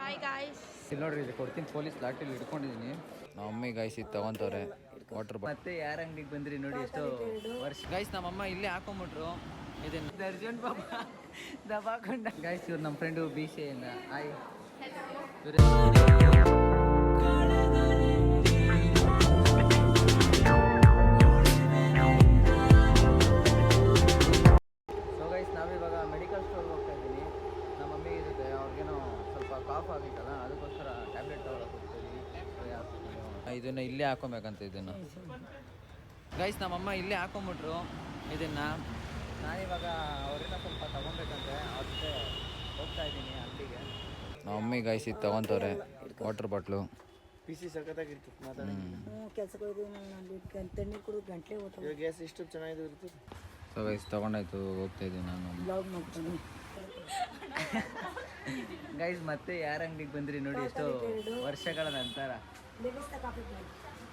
ಇಲ್ಲಿ ನೋಡ್ರಿ ಇದು ಕೊಡ್ತೀನಿ ಪೊಲೀಸ್ ಲಾಟಿಲಿ ಹಿಡ್ಕೊಂಡಿದ್ದೀನಿ. ನಮ್ಮ ಮಮ್ಮಿ ಗೈಸ್ ಇದು ತಗೊಂತವ್ರೆ ವಾಟರ್ ಬಾಟಲ್. ಮತ್ತೆ ಯಾರ ಅಂಗಡಿಗೆ ಬಂದ್ರಿ ನೋಡಿ ಎಷ್ಟು ವರ್ಷ ಗೈಸ್. ನಮ್ಮಮ್ಮ ಇಲ್ಲೇ ಹಾಕೊಂಬಿಟ್ರು ಇದನ್ನ ಅರ್ಜುನ್ ಬಾಬಾ ದಬಾಕೊಂಡ ಗೈಸ್. ಇವ್ರು ನಮ್ಮ ಫ್ರೆಂಡು BCA ಆಯ್ ನಾವಿವಾಗ ಮೆಡಿಕಲ್ ಸ್ಟೋರ್ಗೆ ಹೋಗ್ತಾ ಇದ್ದೀನಿ. ನಮ್ಮ ಮಮ್ಮಿ ಇರುತ್ತೆ, ಅವ್ರಿಗೇನೋ ಸ್ವಲ್ಪ ಕಾಫ್ ಆಗಿತ್ತಲ್ಲ, ಅದಕ್ಕೋಸ್ಕರ ಟ್ಯಾಬ್ಲೆಟ್ ತಗೊಳಕ್ಕೆ ಹೋಗ್ತಾಯಿದ್ದೀನಿ. ಇದನ್ನು ಇಲ್ಲೇ ಹಾಕೊಬೇಕಂತ ಇದನ್ನು ಗೈಸ್. ನಮ್ಮಮ್ಮ ಇಲ್ಲೇ ಹಾಕೊಂಬಿಟ್ರು ಇದನ್ನು. ನಾನಿವಾಗ ಅವ್ರನ್ನ ಸ್ವಲ್ಪ ತಗೊಬೇಕಂತೆ, ಅವ್ರ ಜೊತೆ ಹೋಗ್ತಾ ಇದ್ದೀನಿ ಅಂಗಡಿಗೆ. ನಮ್ಮ ಮಮ್ಮಿ ಗೈಸ್ ಇದು ತಗೊಂತವ್ರೆ ವಾಟರ್ ಬಾಟ್ಲು. PC ಸಖತ್ತಾಗಿತ್ತು ಮಾತಾಡಿ. ಕೆಲಸಕ್ಕೆ ಹೋಗಿ ತಣ್ಣೀರು ಕುಡಿದು ಗಂಟ್ಲೆ ಹೋಗ್ತಾವೆ. ಗ್ಯಾಸ್ ಇಷ್ಟು ಚೆನ್ನಾಗಿರುತ್ತೆ. ಸೊ ಗೈಸ್ ತಗೊಂಡಾಯ್ತು, ಹೋಗ್ತಾ ಇದ್ದೀನಿ ನಾನು ಬ್ಲಾಗ್ ಮಾಡ್ತೀನಿ ಗೈಸ್. ಮತ್ತೆ ಯಾರ ಅಂಗಡಿಗೆ ಬಂದ್ರಿ ನೋಡಿ ಎಷ್ಟು ವರ್ಷಗಳ ನಂತರ.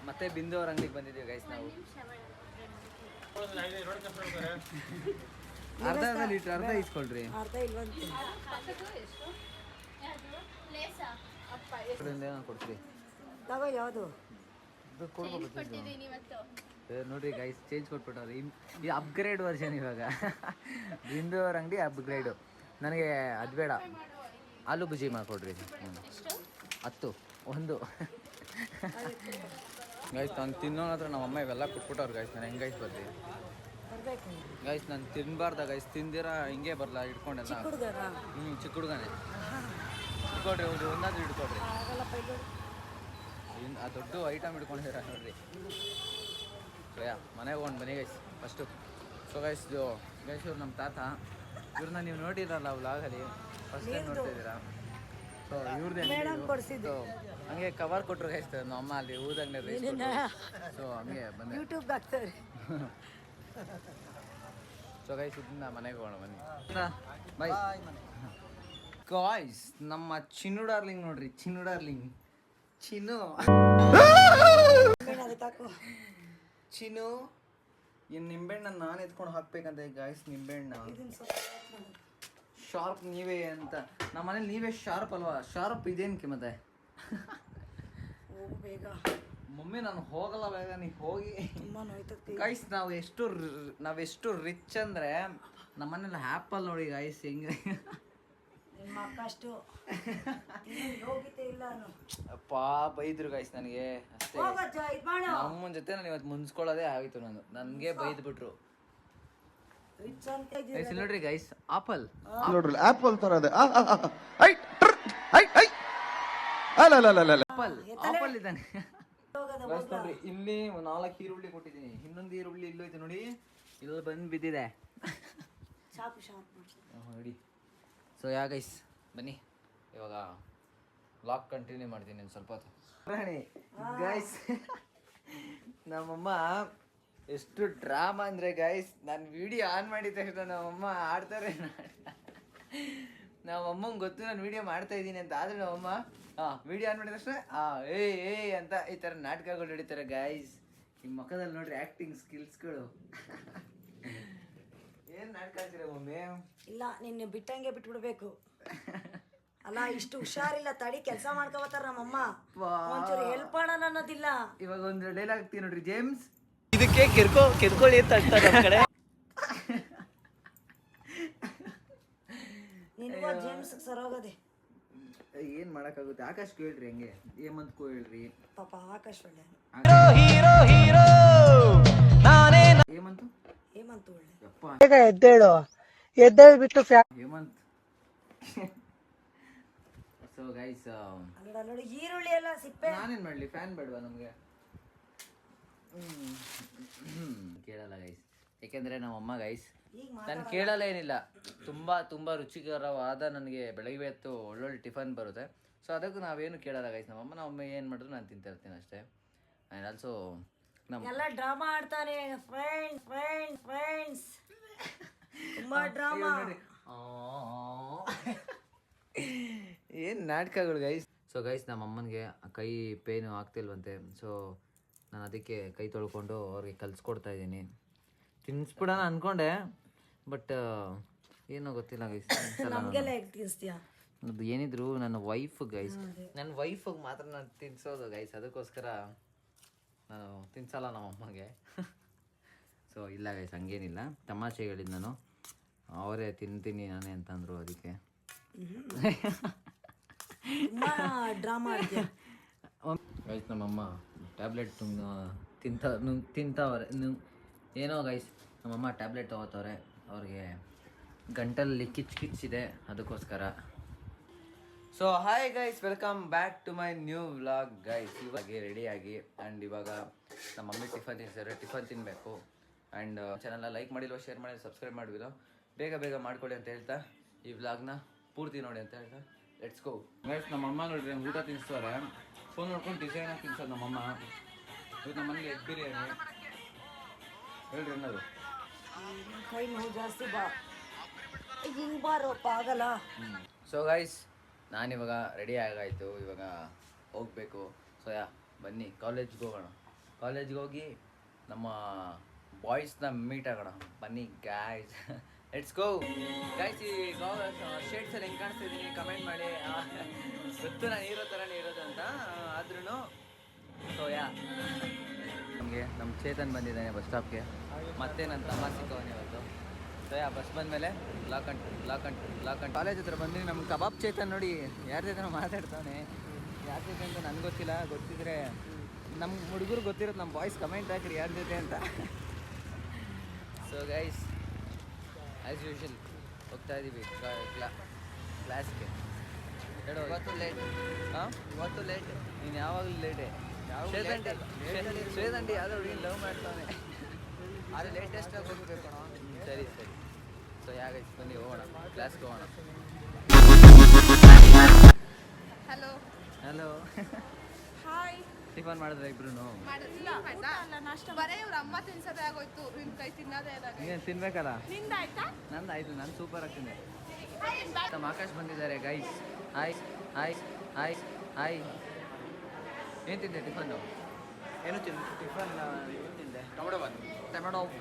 ಮತ್ತೆ ಬಿಂದು ಅವ್ರ ಅಂಗಡಿಗೆ ಬಂದಿದ್ದೀವಿ ಗೈಸ್ ನಾವು. ಅರ್ಧ ಲೀಟ್ರ್ ಅರ್ಧ ಇಸ್ಕೊಳ್ರಿ. ಅರ್ಧ ಇಲ್ವಂತೆ ಕೊಡ್ತೀರಿ ತಗೋ. ಯಾವುದು ನೋಡ್ರಿ ಗೈಸ್, ಚೇಂಜ್ ಕೊಟ್ಬಿಟ್ಟವ್ರಿ. ಈ ಅಪ್ಗ್ರೇಡ್ ವರ್ಷನ್ ಇವಾಗ. ಬಿಂದು ಅವ್ರ ಅಂಗಡಿ ಅಪ್ಗ್ರೇಡು. ನನಗೆ ಅದು ಬೇಡ, ಆಲೂ ಬುಜಿ ಮಾಡಿಕೊಡ್ರಿ. 10 1 ಗೈಸ್. ನಾನು ತಿನ್ನೋ ಹತ್ರ ನಮ್ಮ ಅಮ್ಮ ಇವೆಲ್ಲ ಕೊಟ್ಬಿಟ್ಟವ್ರು ಗೈಸ್. ನಾನು ಹೆಂಗೆ ಗೈಸ್ ಬರ್ತೀವಿ ಗೈಸ್. ನಾನು ತಿನ್ನಬಾರ್ದ ಗೈಸ್. ತಿಂದಿರ ಹಿಂಗೆ ಬರಲ್ಲ ಹಿಡ್ಕೊಂಡೆಲ್ಲ. ಚಿಕ್ಕ ಹುಡುಗನೇ ಹಿಡ್ಕೊಡ್ರಿ. ಅವ್ರು ಒಂದಾದ್ರೂ ಹಿಡ್ಕೊಡ್ರಿ. ಆ ದೊಡ್ಡ ಐಟಮ್ ಹಿಡ್ಕೊಂಡಿದ್ದೀರ ನೋಡ್ರಿ. ಮನೆಗೆ ಹೋಗೋಣ ಬನ್ನಿ guys first. So guys guys ಇವ್ರು ನಮ್ಮ ತಾತ. ಇವ್ರನ್ನ ನೀವು ನೋಡಿರಲ್ಲ ವ್ಲಾಗಲ್ಲಿ, ಫಸ್ಟ್ ಟೈಮ್ ನೋಡ್ತಾ ಇದ್ದೀರಾ. ಸೊ ಇವ್ರದ್ದು ಹಂಗೆ ಕವರ್ ಕೊಟ್ಟರು ಗೈಸ್ ನಮ್ಮ ಅಮ್ಮ ಅಲ್ಲಿ ಊದಂಗನೆ. ಸೊ ಹಂಗೆ ಬಂದೆ ಯೂಟ್ಯೂಬ್ಗೆ ಹಾಕ್ತಾರೆ. ಸೊ ಗೈಸ್ ಇದನ್ನ ಮನೆಗೆ ಹೋಗೋಣ ಬನ್ನಿ. Bye guys. ನಮ್ಮ ಚಿನ್ನು ಡಾರ್ಲಿಂಗ್ ನೋಡ್ರಿ, ಚಿನ್ನು ಡಾರ್ಲಿಂಗ್. ಚಿನ್ನು ಚಿನ್ನು ಇನ್ನು ನಿಂಬೆಹಣ್ಣ ನಾನು ಎತ್ಕೊಂಡು ಹಾಕ್ಬೇಕಂತ ಗಾಯ್ಸ್. ನಿಂಬೆಹಣ್ಣ ಶಾರ್ಪ್ ನೀವೇ ಅಂತ. ನಮ್ಮ ಮನೇಲಿ ನೀವೇ ಶಾರ್ಪ್ ಅಲ್ವಾ? ಶಾರ್ಪ್ ಇದೇನಕ್ಕೆ ಮತ್ತೆ ಮಮ್ಮಿ ನಾನು ಹೋಗಲ್ಲ ಬೇಗ, ನೀವು ಹೋಗಿ. ಗೈಸ್ ನಾವೆಷ್ಟು ರಿಚ್ ಅಂದರೆ ನಮ್ಮ ಮನೇಲಿ ಆ್ಯಪಲ್ ನೋಡಿ ಗೈಸ್ ಹೆಂಗೆ. ಅಪ್ಪ ಬೈದ್ರು ಗೈಸ್ ನನಗೆ ಅಷ್ಟೇ. ಅಮ್ಮನ ಜೊತೆ ನಾನು ಇವತ್ತು ಮುನ್ಸ್ಕೊಳ್ಳೋದೇ ಆಗಿತ್ತು. ನನಗೆ ಬೈದ್ಬಿಟ್ರು ಗೈಸ್. ನೋಡ್ರಿ ಗೈಸ್ ಆಪಲ್ ನೋಡ್ರಿ ಆಪಲ್ ತರ ಇದೆ. ಆಪಲ್ ಇದ್ದಾನೆ ನೋಡ್ರಿ. ಇಲ್ಲಿ 4 ಈರುಳ್ಳಿ ಕೊಟ್ಟಿದ್ದೀನಿ, ಇನ್ನೊಂದು ಈರುಳ್ಳಿ ಇಲ್ಲೋಯ್ತು ನೋಡಿ, ಇಲ್ಲಿ ಬಂದು ಬಿದ್ದಿದೆ ನೋಡಿ. ಸೊ ಯಾ ಗೈಸ್ ಬನ್ನಿ ಇವಾಗ ವ್ಲಾಗ್ ಕಂಟಿನ್ಯೂ ಮಾಡ್ತೀನಿ ಒಂದು ಸ್ವಲ್ಪ ಹೊತ್ತು. ಗೈಸ್ ನಮ್ಮಮ್ಮ ಎಷ್ಟು ಡ್ರಾಮಾ ಅಂದರೆ ಗೈಸ್, ನಾನು ವಿಡಿಯೋ ಆನ್ ಮಾಡಿದ ತಕ್ಷಣ ನಮ್ಮಮ್ಮ ಆಡ್ತಾರೆ. ನಮ್ಮಮ್ಮಂಗೆ ಗೊತ್ತು ನಾನು ವಿಡಿಯೋ ಮಾಡ್ತಾ ಇದ್ದೀನಿ ಅಂತ. ಆದರೆ ನಮ್ಮಮ್ಮ ವಿಡಿಯೋ ಆನ್ ಮಾಡಿದ ತಕ್ಷಣ ಏಯ್ ಅಂತ ಈ ಥರ ನಾಟಕಗಳು ನಡೀತಾರೆ ಗೈಸ್. ಈ ಮುಖದಲ್ಲಿ ನೋಡ್ರಿ ಆ್ಯಕ್ಟಿಂಗ್ ಸ್ಕಿಲ್ಸ್ಗಳು. ಏನು ನಾಟಕ ಆಗ್ತೀರ ಮಮ್ಮಿ? ಇಲ್ಲ ನಿನ್ನೆ ಬಿಟ್ಟಂಗೆ ಬಿಟ್ಬಿಡ್ಬೇಕು. ಅಲ್ಲ ಇಷ್ಟು ಹುಷಾರಿಲ್ಲ, ತಡಿ ಕೆಲಸ ಮಾಡ್ಕೋತಾರ ನಮ್ಮಮ್ಮ. ಒಂಚೂರು ಹೆಲ್ಪ್ ಮಾಡೋಣ ಅನ್ನೋದಿಲ್ಲ. ಇವಾಗ ಒಂದು ಡೈಲಾಗ್ ಆಗ್ತೀವಿ ನೋಡ್ರಿ. ಜೇಮ್ಸ್ ಇದಕ್ಕೆ ಕೆರ್ಕೊಳ್ಳಿ ಅಂತ ಅಂತಾರೆ ನಮ್ಮ ಕಡೆ. ನಿನ್ಗೋ ಜೇಮ್ಸ್ ಸರೋಗದೆ. ಏನ್ ಮಾಡಕ್ಕಾಗುತ್ತೆ? ಆಕಾಶ್ ಹೇಳ್ರಿ, ಹಂಗೆ ಹೇಮಂತ್ಗೂ ಹೇಳ್ರಿ. ಪಾಪ ಆಕಾಶ್ ಒಳ್ಳೆ ಹೇಮಂತ್ ಒಳ್ಳೆ. ಎದ್ದೇಳು ಬಿಟ್ಟು ಹೇಮಂತ್. ಸೊ ಗೈಸ್ ನೋಡಿ ಈರುಳ್ಳಿ ಎಲ್ಲ ಸಿಪ್ಪೆ. ನಾನೇನ್ ಮಾಡ್ಲಿ? ಫ್ಯಾನ್ ಬೇಡವಾ ನಮ್ಗೆ? ಕೇಳಲ್ಲ ಗೈಸ್, ಯಾಕೆಂದ್ರೆ ನಮ್ಮಮ್ಮ ಗೈಸ್ ನಾನು ಕೇಳಲ್ಲ ಏನಿಲ್ಲ. ತುಂಬ ರುಚಿಕರವಾದ ನನಗೆ ಬೆಳಗ್ಗೆ ಹೊತ್ತು ಒಳ್ಳೊಳ್ಳೆ ಟಿಫನ್ ಬರುತ್ತೆ. ಸೊ ಅದಕ್ಕೂ ನಾವೇನು ಕೇಳಲ್ಲ ಗೈಸ್. ನಮ್ಮಮ್ಮ ಏನು ಮಾಡಿದ್ರು ನಾನು ತಿಂತಾ ಇರ್ತೀನಿ ಅಷ್ಟೇ. ಆ್ಯಂಡ್ ಆಲ್ಸೋ ಎಲ್ಲ ಡ್ರಾಮಾ ಆಡ್ತಾನೆ ಫ್ರೆಂಡ್ಸ್ ತುಂಬಾ ಡ್ರಾಮಾ. ಏನು ನಾಟಕಗಳು ಗೈಸ್. ಸೊ ಗೈಸ್ ನಮ್ಮ ಅಮ್ಮನಿಗೆ ಕೈ ಪೇನು ಆಗ್ತಿಲ್ವಂತೆ. ಸೊ ನಾನು ಅದಕ್ಕೆ ಕೈ ತೊಳ್ಕೊಂಡು ಅವ್ರಿಗೆ ಕಲಿಸ್ಕೊಡ್ತಾ ಇದ್ದೀನಿ. ತಿನ್ನಿಸ್ಬಿಡೋಣ ಅಂದ್ಕೊಂಡೆ, ಬಟ್ ಏನೋ ಗೊತ್ತಿಲ್ಲ ಗೈಸ್. ನಮಗೆಲ್ಲ ಹೇಗೆ ತಿನ್ನಿಸ್ತೀಯಾ? ಅದು ಏನಿದ್ರು ನನ್ನ ವೈಫ್ ಗೈಸ್, ನನ್ನ ವೈಫಿಗೆ ಮಾತ್ರ ನಾನು ತಿನ್ಸೋದು ಗೈಸ್, ಅದಕ್ಕೋಸ್ಕರ ನಾನು ತಿನ್ಸಲ್ಲ ನಮ್ಮ ಅಮ್ಮಗೆ. ಸೊ ಇಲ್ಲ ಗೈಸ್, ಹಂಗೇನಿಲ್ಲ, ತಮಾಷೆ ಹೇಳಿದ್ದು ನಾನು. ಅವರೇ ತಿಂತೀನಿ ನಾನೇ ಅಂತಂದರು, ಅದಕ್ಕೆ ಗೈಸ್ ನಮ್ಮಮ್ಮ ಟ್ಯಾಬ್ಲೆಟ್ ತಿಂತವ್ರೆ ಏನೋ ಗೈಸ್. ನಮ್ಮಮ್ಮ ಟ್ಯಾಬ್ಲೆಟ್ ತೊಗೋತವ್ರೆ, ಅವ್ರಿಗೆ ಗಂಟಲಲ್ಲಿ ಕಿಚ್ಚಿದೆ, ಅದಕ್ಕೋಸ್ಕರ. So hi guys, welcome back to my new vlog guys. ಇವಾಗ ರೆಡಿಯಾಗಿ ಆ್ಯಂಡ್ ಇವಾಗ ನಮ್ಮ ಮಮ್ಮಿ ಟಿಫನ್ ತಿನ್ಸಿದ್ರೆ, ಟಿಫನ್ ತಿನ್ನಬೇಕು. ಆ್ಯಂಡ್ ಚಾನಲ್ನ ಲೈಕ್ ಮಾಡಿಲ್ವ, ಶೇರ್ ಮಾಡಿ, ಸಬ್ಸ್ಕ್ರೈಬ್ ಮಾಡಿಬಿರೋ, ಬೇಗ ಬೇಗ ಮಾಡ್ಕೊಳ್ಳಿ ಅಂತ ಹೇಳ್ತಾ ಈ ವ್ಲಾಗ್ನ ಪೂರ್ತಿ ನೋಡಿ ಅಂತ ಹೇಳ್ತಾ ಲೆಟ್ಸ್ ಗೋ ಗೈಸ್. ನಮ್ಮ ಅಮ್ಮ ನೋಡ್ರಿ ಊಟ ತಿನ್ನಿಸ್ತಾರೆ, ಫೋನ್ ನೋಡ್ಕೊಂಡು ಡಿಸೈನಾಗಿ ತಿನ್ಸೋದು ನಮ್ಮಮ್ಮ. ಇವತ್ತು ನಮ್ಮ ಮನೆಗೆ ಎಗ್ ಬಿರಿಯಾನಿ ಹೇಳ್ರಿ ಅನ್ನೋದು. ಕೈ ನೋವು ಜಾಸ್ತಿ ಬಾ, ಹಿಂಗೆ ಬಾರಪ್ಪ ಆಗಲ್ಲ. ಸೊ ಗೈಸ್, ನಾನಿವಾಗ ರೆಡಿ ಆಗಾಯಿತು, ಇವಾಗ ಹೋಗಬೇಕು. ಸೊ ಬನ್ನಿ ಕಾಲೇಜ್ಗೆ ಹೋಗೋಣ. ಕಾಲೇಜ್ಗೆ ಹೋಗಿ ನಮ್ಮ ಬಾಯ್ಸ್ನ ಮೀಟ್ ಆಗೋಣ, ಬನ್ನಿ ಗಾಯ್ಸ್. Let's go guys. ಈ ಶೇಡ್ಸಲ್ಲಿ ಹೆಂಗೆ ಕಾಣಿಸ್ತಿದ್ದೀನಿ ಕಮೆಂಟ್ ಮಾಡಿ. ಗೊತ್ತು ನಾನು ಇರೋ ಥರನೇ ಇರೋದು ಅಂತ, ಆದ್ರೂ ಸೊ ನಮಗೆ ನಮ್ಮ ಚೇತನ್ ಬಂದಿದ್ದಾನೆ ಬಸ್ ಸ್ಟಾಪ್ಗೆ, ಮತ್ತೆ ನನ್ನ ತಮ್ಮ ಸಿಕ್ಕವನೇ ಇವತ್ತು. ಸೊ ಬಸ್ ಬಂದಮೇಲೆ ಲಾಕಂಟ್ ಕಾಲೇಜ್ ಹತ್ರ ಬಂದು ನಮ್ಮ ಕಬಾಬ್ ಚೇತನ್ ನೋಡಿ ಯಾರ ಜೊತೆ ಮಾತಾಡ್ತಾನೆ. ಯಾರ ಜೊತೆ ಅಂತ ನನಗೆ ಗೊತ್ತಿಲ್ಲ, ಗೊತ್ತಿದ್ರೆ ನಮ್ಮ ಹುಡುಗರು ಗೊತ್ತಿರೋದು, ನಮ್ಮ ಬಾಯ್ಸ್ ಕಮೆಂಟ್ ಹಾಕಿರಿ ಯಾರ ಜೊತೆ ಅಂತ. ಸೊ ಗೈಸ್, ಆ್ಯಸ್ ಯೂಶುವಲ್ ಹೋಗ್ತಾ ಇದ್ದೀವಿ ಕ್ಲಾಸ್ಗೆ. ಹೇಳೋ ಇವತ್ತು ಲೇಟ್. ಇವತ್ತು ಲೇಟ್. ನೀನು ಯಾವಾಗಲೂ ಲೇಟೇ. ಶ್ವೇದಂಡಿ ಯಾವುದೋ ಹುಡುಗಿನ ಲವ್ ಮಾಡ್ತಾನೆ, ಅದು ಲೇಟೆಸ್ಟ್ ಆಗಿ ಹೋಗ್ಬೇಕು. ಸರಿ. ಸೊ ಗೈಸ್ ಬನ್ನಿ ಹೋಗೋಣ, ಕ್ಲಾಸ್ಗೆ ಹೋಗೋಣ. Hello hi. ಟಿಫನ್ ಮಾಡಿದ್ರೆ ಇಬ್ರು ಬರೇ ಇವ್ರ ಅಮ್ಮ ತಿನ್ಸೋದೇ ಆಗೋಯ್ತು, ನಿನ್ ಕೈ ತಿನ್ನೋದೇ ನೀನು ತಿನ್ಬೇಕಲ್ಲ. ನಿಂದಾಯ್ತಾ? ನಂದಾಯ್ತು, ನಾನು ಸೂಪರ್ ಆಗ್ತೀನಿ. ನಮ್ಮ ಆಕಾಶ್ ಬಂದಿದ್ದಾರೆ ಗೈಸ್. ಹಾಯ್. ಏನು ತಿಂದೆ ಟಿಫನ್ನು? ಏನು ಟಿಫನ್ ತಿಂದೆ, ಟೊಮೆಟೊ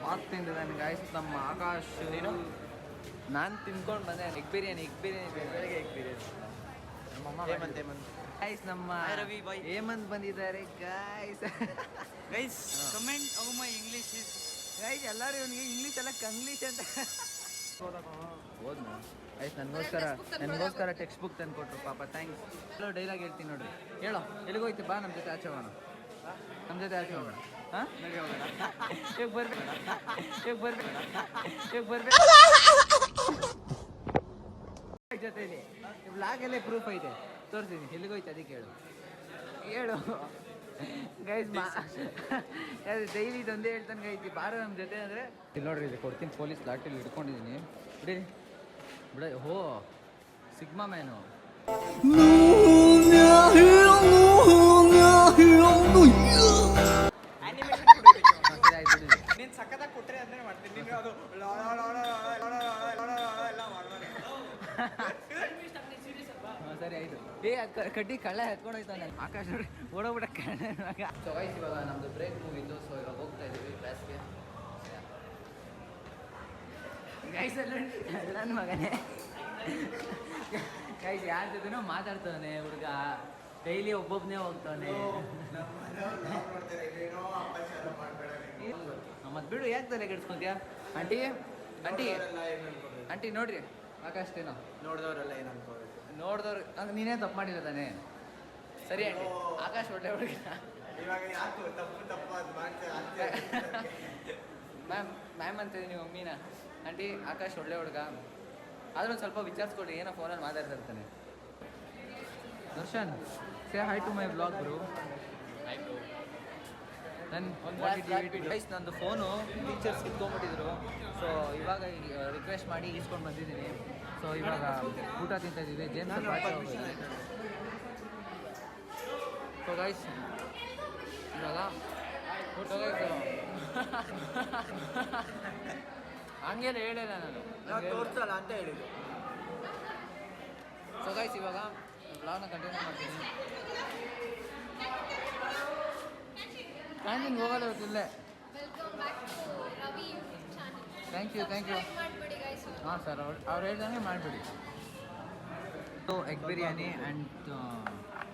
ಬಾತ್ ತಿಂದಿದ್ದಾನೆ ಗೈಸ್ ನಮ್ಮ ಆಕಾಶ್. ನಾನು ತಿನ್ಕೊಂಡು ಬಂದೆ ಎಗ್ ಬಿರಿಯಾನಿ. ಬೆಳಗ್ಗೆ ಎಗ್ ಬಿರಿಯಾನಿ. ನಮ್ಮಮ್ಮ ಹೇಮಂತ್ ಗೈಸ್, ನಮ್ಮ ರವಿ ಬಾಯ್ ಹೇಮಂತ್ ಬಂದಿದ್ದಾರೆ guys. Comment how my English is. Guys ಎಲ್ಲರೂ ಇವನಿಗೆ ಇಂಗ್ಲೀಷ್ ಎಲ್ಲ ಕಂಗ್ಲೀಷ್ ಅಂತ ಓದ್ನಾ ಗೈಸ್. ನನಗೋಸ್ಕರ ಟೆಕ್ಸ್ಟ್ ಬುಕ್ ತಂದು ಕೊಟ್ಟರು ಪಾಪ, ಥ್ಯಾಂಕ್ಸ್. ಎಲ್ಲೋ ಡೈಲಾಗ್ ಹೇಳ್ತೀನಿ ನೋಡ್ರಿ, ಹೇಳೋ. ಎಲ್ಲಿಗೋಯ್ತು ಬಾ, ನಮ್ಮ ಜೊತೆ ಆಚೆ ಹೋಗೋಣ. ಹಾಂ ಈಗ ಬರ್ಬೇಕು ಜೊತೆಲಿ ಬ್ಲಾಗಲ್ಲೇ ಪ್ರೂಫ್ ಐತೆ, ತೋರಿಸ್ತೀನಿ. ಎಲ್ಲಿಗೋಯ್ತು ಅದಕ್ಕೆ ಹೇಳು ಗೈಸ್. ಡೈಲಿ ಇದೊಂದೇ ಹೇಳ್ತಾನೆ ಗೈತಿ, ಬಾರೋ ನಮ್ಮ ಜೊತೆ ಅಂದರೆ. ಇಲ್ಲಿ ನೋಡ್ರಿ, ಇದು ಕೊಡ್ತೀನಿ, ಪೊಲೀಸ್ ಲಾಟಿಲಿ ಇಟ್ಕೊಂಡಿದ್ದೀನಿ. ಬಿಡಿ ಹೋ ಸಿಗ್ಮಾ ಮ್ಯಾನು. ನೀನು ಸಕ್ಕತ್ತಾಗಿ ಕೊಟ್ಟರೆ ಅಂದರೆ ಮಾಡ್ತೀನಿ. ನೀನು ಅದು ಸರಿ ಆಯಿತು. ಕಡ್ಡಿ ಕಳ್ಳ ಎತ್ಕೊಂಡೋಯ್ತಾನೆ ಆಕಾಶ್ ನೋಡಿ, ಓಡೋಗ್ಬಿಟ್ಟ ಕಳ್ಳ. ಸೊ ಗೈಸ್, ಇವಾಗ ನಮ್ಮದು ಬ್ರೇಕ್ ಮುಗೀತು. ಸೊ ಇವಾಗ ಹೋಗ್ತಾ ಇದ್ದೀವಿ ಕ್ಲಾಸ್ಗೆ. ಗೈಸ್ ನನ್ನ ಮಗನೇ ಗೈಸ್, ಯಾರ ಜೊತೆನೋ ಮಾತಾಡ್ತಾನೆ ಹುಡುಗ, ಡೈಲಿ ಒಬ್ಬೊಬ್ಬನೇ ಹೋಗ್ತಾನೆ. ಮತ್ತೆ ಬಿಡು, ಯಾಕೆ ತಲೆ ಕೆಡ್ಸ್ಕೊಂತೀಯ? ಆಂಟಿ ನೋಡ್ರಿ ಆಕಾಶ್ತೇನೋ ನೋಡಿದವರೆಲ್ಲ ಏನು ಅನ್ಕೋಬೇಕು. ನೋಡಿದವ್ರು ನೀನೇ ತಪ್ಪು ಮಾಡಿಲ್ಲ ತಾನೆ. ಸರಿ ಆಂಟಿ, ಆಕಾಶ್ ಒಳ್ಳೆ ಹುಡುಗ. ಇವಾಗ ಯಾಕೆ ತಪ್ಪು ಅದು ಮಾಡ್ತಾರೆ ಮ್ಯಾಮ್ ಅಂತೀವಿ ನೀವು ಮಮ್ಮೀನ. ಆಂಟಿ, ಆಕಾಶ್ ಒಳ್ಳೆ ಹುಡುಗ, ಆದ್ರೂ ಒಂದು ಸ್ವಲ್ಪ ವಿಚಾರಿಸ್ಕೊಡಿ, ಏನೋ ಫೋನಲ್ಲಿ ಮಾತಾಡ್ತಾ ಇರ್ತಾನೆ. Darshan, say hi to my blog bro. Guys, ನಂದು ಫೋನು ಟೀಚರ್ಸ್ ಇಟ್ಕೊಂಡ್ಬಿಟ್ಟಿದ್ರು. ಸೊ ಇವಾಗ ರಿಕ್ವೆಸ್ಟ್ ಮಾಡಿ ಇಸ್ಕೊಂಡು ಬಂದಿದ್ದೀನಿ. ಸೊ ಇವಾಗ ಊಟ ತಿಂತಾ ಇದ್ದೀವಿ. ಜೇಮ್ಸ್ ಸೊ ಗೈಸ್, ಇವಾಗ ಊಟ ಹಂಗೇನು ಹೇಳಿಲ್ಲ ನಾನು, ತೋರಿಸಲ್ಲ ಅಂತ ಹೇಳಿದ್ದು. ಸೊ ಗೈಸ್, ಇವಾಗ ಬ್ಲಾಗ್ನ ಕಂಟಿನ್ಯೂ ಮಾಡ್ತೀನಿ. ಕ್ಯಾಂಟೀನ್ಗೆ ಹೋಗಲ್ಲ ಇವತ್ತಿಲ್ಲೇ. Thank you. ಹಾಂ ಸರ್, ಅವ್ರು ಹೇಳ್ದಂಗೆ ಮಾಡಿಬಿಡಿ. So egg biryani and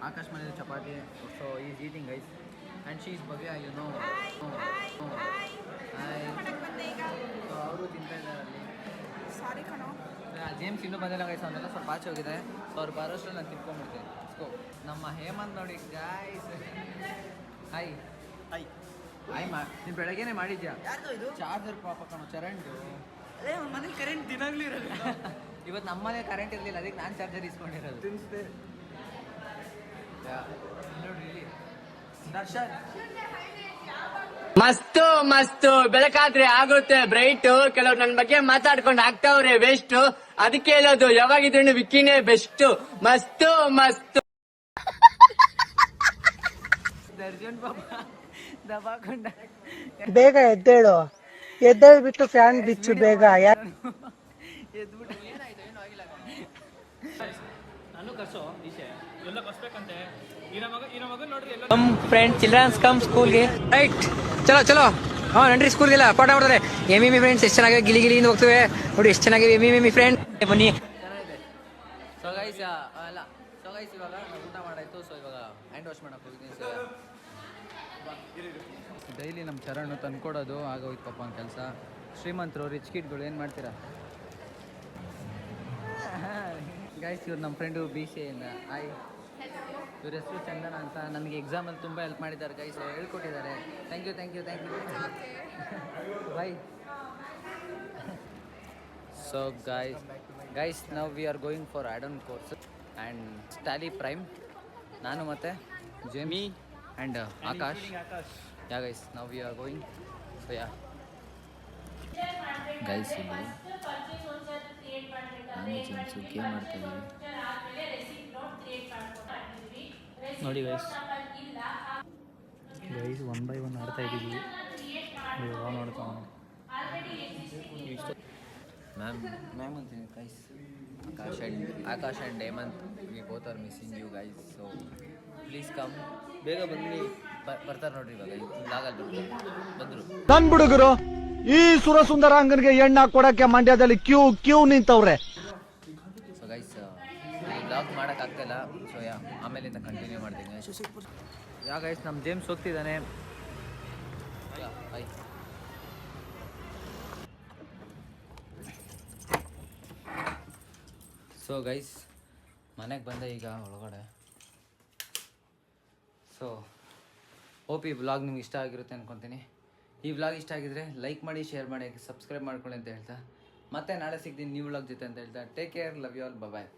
Akash ಮನೆ chapati. So is eating guys and she is Bhavya you know. ಮಾಡಕ್ ಬಂದೆ ಈಗ. ಸೊ ಅವರು ತಿಂತಾ ಇದ್ದಾರೆ ಅಲ್ಲಿ. ಸಾರಿ ಕಣೋ. ಜೇಮ್ಸ್ ಇನ್ನೂ ಬಂದಿಲ್ಲ ಗೈಸ್, ಅವನ್ನೆಲ್ಲ ಸ್ವಲ್ಪ ಆಚೆ ಹೋಗಿದೆ. ಸೊ ಅವ್ರು ಬರೋಷ್ಟ್ರಲ್ಲಿ ನಾನು ತಿನ್ಕೊಂಡ್ಬಿಡ್ತೀನಿ. ಸೊ ನಮ್ಮ ಹೇಮಂತ್ ನೋಡಿ ಗಾಯ್ಸ್. ಹಾಯ್ ಹಾಯ್ ಹಾಯ್ ನೀನು ಬೆಳಗ್ಗೆನೇ ಮಾಡಿದ್ಯಾ? ಯಾರ್ದು ಇದು? ಚಾರ್ಜರ್ ಪಾಪ ಕಣೋ ಚರಂಡು. ಅದೇ ಮನೇಲಿ ಕರೆಂಟ್ ದಿನಾಗ್ಲೂ ಇರೋದು. ಇವತ್ತು ನಮ್ಮನೆ ಕರೆಂಟ್ ಇರಲಿಲ್ಲ, ಅದಕ್ಕೆ ನಾನು ಚಾರ್ಜರ್ ಇಸ್ಕೊಂಡಿರೋದು. ತಿನ್ನಿಸ್ದೆ. ನೋಡಿ ಇಲ್ಲಿ ದರ್ಶನ್ ಮಸ್ತು ಮಸ್ತು ಬೆಳಕಾದ್ರೆ ಆಗುತ್ತೆ ಬ್ರೈಟ್. ಕೆಲವ್ರು ನನ್ ಬಗ್ಗೆ ಮಾತಾಡ್ಕೊಂಡು ಆಗ್ತಾವ್ರೆ ವೇಸ್ಟ್. ಅದಕ್ಕೆ ಹೇಳೋದು ಯಾವಾಗಿದ್ರು ವಿಕ್ಕಿನೇ ಬೆಸ್ಟ್. ಮಸ್ತು ಮಸ್ತು. ದರ್ಶನ್ ಪಾಪ ದಬಾಕೊಂಡ. ಬೇಗ ಎದ್ದೇಳು, ಎದ್ದೇಳ್ಬಿಟ್ಟು ಫ್ಯಾನ್ ಬಿಚ್ಚು ಬೇಗ. ಎದ್ಬಿಟ್ಟು ಏನಾಯ್ತು? ಏನೂ ಆಗಿಲ್ಲ. ನಾನು ಕರ್ಸೋ ಈಚೆ ಎಲ್ಲ ಕರ್ಸ್ಬೇಕಂತೆ. ಈ ಮಗ ನೋಡ್ರಿ ಎಲ್ಲ ಕಮ್ ಫ್ರೆಂಡ್ ಚಿಲ್ಡ್ರನ್ಸ್ ಕಮ್ ಸ್ಕೂಲ್ಗೆ ರೈಟ್. ಚಲೋ ಚಲೋ. ಹಾ ನನ್ರಿ ಸ್ಕೂಲ್ಗೆಲ್ಲ ಪಾಠ ಮಾಡ್ತಾರೆ. ಎಮ್ಮಿ ಫ್ರೆಂಡ್ಸ್ ಎಷ್ಟು ಚೆನ್ನಾಗಿ ಗಿಲಿ ಗಿಲಿಯಿಂದ ಹೋಗ್ತವೆ ನೋಡಿ, ಎಷ್ಟು ಚೆನ್ನಾಗಿ ಎಮ್ಮಿ ಫ್ರೆಂಡ್ ಬನ್ನಿ. ಚೆನ್ನಾಗಿದೆ. ಸೊ ಗೈಸ್ ಅಲ್ಲ ಸೊ ಗೈಸ್ ಇವಾಗ ನಾವು ಊಟ ಮಾಡಾಯ್ತು. ಸೊ ಇವಾಗ ಹ್ಯಾಂಡ್ ವಾಶ್ ಮಾಡಕ್ಕೆ ಹೋಗಿದ್ದೀನಿ. ಸೊ ಡೈಲಿ ನಮ್ಮ ಚರಣ್ ತಂದ್ಕೊಡೋದು ಆಗೋಯ್ತು ಪಾಪ ಒಂದು ಕೆಲಸ. ಶ್ರೀಮಂತರು ರಿಚ್ ಕಿಡ್ಗಳು ಏನು ಮಾಡ್ತೀರಾ ಗೈಸ್? ಇವ್ರು ನಮ್ಮ ಫ್ರೆಂಡು BCA-ಇಂದ. ಹಾಯ್, ಇವ್ರ ಹೆಸರು ಚಂದನ ಅಂತ. ನನಗೆ ಎಕ್ಸಾಮಲ್ಲಿ ತುಂಬ ಹೆಲ್ಪ್ ಮಾಡಿದ್ದಾರೆ ಗೈಸ್, ಹೇಳ್ಕೊಟ್ಟಿದ್ದಾರೆ. Thank you thank you thank you bye. So guys ನಾವು we are going for add on course and Tally Prime. ನಾನು ಮತ್ತು Jemi and Akash. Yeah guys ನಾವು we are going. So yeah guys ಇಲ್ಲಿ ನಾನು ಜೆಮ್ಸು ಗೇಮ್ ಮಾಡ್ತಾಯಿದ್ದೀವಿ ನೋಡಿ ಗೈಸ್ 1 by 1 ಆಡ್ತಾ ಇದ್ದೀವಿ. ನೋಡ್ತಾ ಮ್ಯಾಮ್ ಅಂತೀನಿ guys. Akash and Hemant we both are missing you guys. So please come, ಬೇಗ ಬನ್ನಿ. ಬರ್ತಾರೆ ನೋಡ್ರಿ ಇವಾಗ ಬ್ಲಾಗಲ್ಲಿ ಬಂದರು. ನನ್ ಹುಡುಗರು ಈ ಸುರಸುಂದರಾಂಗನ್ಗೆ ಎಣ್ಣ ಕೊಡಕ್ಕೆ ಮಂಡ್ಯದಲ್ಲಿ ಕ್ಯೂ ನಿಂತವ್ರೆ. ಸೊ ಗೈಸ್ ಬ್ಲಾಗ್ ಮಾಡೋಕ್ಕಾಗ್ತಿಲ್ಲ. ಸೊ ಯಾ ಆಮೇಲಿಂದ ಕಂಟಿನ್ಯೂ ಮಾಡ್ತೀನಿ. ಯಾ ಗೈಸ್ ನಮ್ಮ ಜೇಮ್ಸ್ ಹೋಗ್ತಿದ್ದಾನೆ. ಬಾಯ್. ಸೊ ಗೈಸ್ ಮನೆಗೆ ಬಂದೆ ಈಗ ಒಳಗಡೆ. ಸೊ ಹೋಪ್ ಈ ವ್ಲಾಗ್ ನಿಮ್ಗೆ ಇಷ್ಟ ಆಗಿರುತ್ತೆ ಅಂದ್ಕೊತೀನಿ. ಈ ವ್ಲಾಗ್ ಇಷ್ಟ ಆಗಿದ್ರೆ ಲೈಕ್ ಮಾಡಿ, ಶೇರ್ ಮಾಡಿ, ಸಬ್ಸ್ಕ್ರೈಬ್ ಮಾಡ್ಕೊಳ್ಳಿ ಅಂತ ಹೇಳ್ತಾ ಮತ್ತೆ ನಾಳೆ ಸಿಗ್ತೀನಿ ನ್ಯೂ ವ್ಲಾಗ್ ಜೊತೆ ಅಂತ ಹೇಳ್ತಾ take care, love you all, bye.